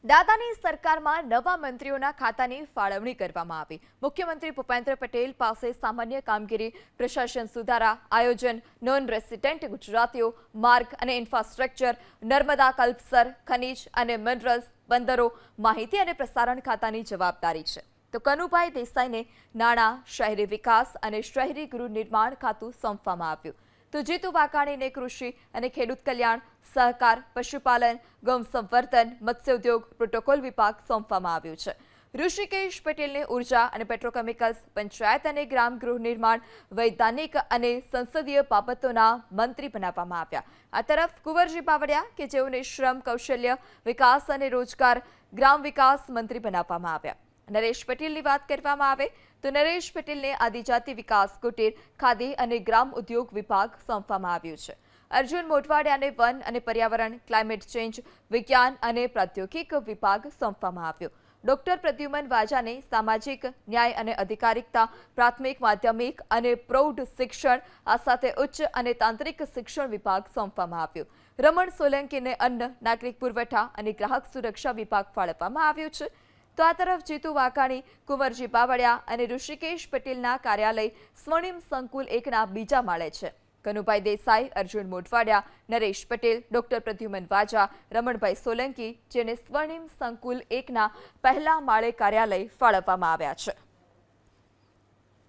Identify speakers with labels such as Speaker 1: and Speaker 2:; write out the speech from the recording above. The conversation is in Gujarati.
Speaker 1: દાદાની સરકારમાં નવા મંત્રીઓના ખાતાની ફાળવણી કરવામાં આવી। મુખ્યમંત્રી ભૂપેન્દ્ર પટેલ પાસે સામાન્ય કામગીરી, પ્રશાસન સુધારા, આયોજન, નોન રેસિડેન્ટ ગુજરાતીઓ, માર્ગ અને ઇન્ફ્રાસ્ટ્રક્ચર, નર્મદા કલ્પસર, ખનીજ અને મિનરલ્સ, બંદરો, માહિતી અને પ્રસારણ ખાતાની જવાબદારી છે। તો કનુભાઈ દેસાઈને નાણાં, શહેરી વિકાસ અને શહેરી ગૃહ નિર્માણ ખાતું સોંપવામાં આવ્યું। તો જીતુ વાઘાણીને કૃષિ અને ખેડૂત કલ્યાણ, સહકાર, પશુપાલન, ગૌ સંવર્ધન, મત્સ્ય ઉદ્યોગ, પ્રોટોકોલ વિભાગ સોંપવામાં આવ્યું છે। ઋષિકેશ પટેલને ઉર્જા અને પેટ્રોકેમિકલ્સ, પંચાયત અને ગ્રામ ગૃહ નિર્માણ, વૈધાનિક અને સંસદીય બાબતોના મંત્રી બનાવવામાં આવ્યા। આ તરફ કુંવરજી બાવળિયા કે જેઓને શ્રમ, કૌશલ્ય વિકાસ અને રોજગાર, ગ્રામ વિકાસ મંત્રી બનાવવામાં આવ્યા। નરેશ પટેલની વાત કરવામાં આવે તો નરેશ પટેલને આદિજાતિ વિકાસ, કુટીર, ખાદી અને ગ્રામ ઉદ્યોગ વિભાગ સોંપવામાં આવ્યું છે। અર્જુન મોઢવાડિયાને વન અને પર્યાવરણ, ક્લાઇમેટ ચેન્જ, વિજ્ઞાન અને પ્રૌદ્યોગિક વિભાગ સોંપવામાં આવ્યો। ડોક્ટર પ્રદ્યુમન વાજાને સામાજિક ન્યાય અને અધિકારિકતા, પ્રાથમિક, માધ્યમિક અને પ્રૌઢ શિક્ષણ, આ સાથે ઉચ્ચ અને તાંત્રિક શિક્ષણ વિભાગ સોંપવામાં આવ્યો। રમણ સોલંકીને અન્ન, નાગરિક પુરવઠા અને ગ્રાહક સુરક્ષા વિભાગ ફાળવવામાં આવ્યું છે। તો આ તરફ જીતુ વાઘાણી, કુંવરજી બાવળિયા અને ઋષિકેશ પટેલના કાર્યાલય સ્વર્ણિમ સંકુલ 1ના બીજા માળે છે। કનુભાઈ દેસાઈ, અર્જુન મોઢવાડિયા, નરેશ પટેલ, ડોક્ટર પ્રદ્યુમન વાજા, રમણભાઈ સોલંકી, જેને સ્વર્ણિમ સંકુલ 1ના પહેલા માળે કાર્યાલય ફાળવવામાં આવ્યા છે।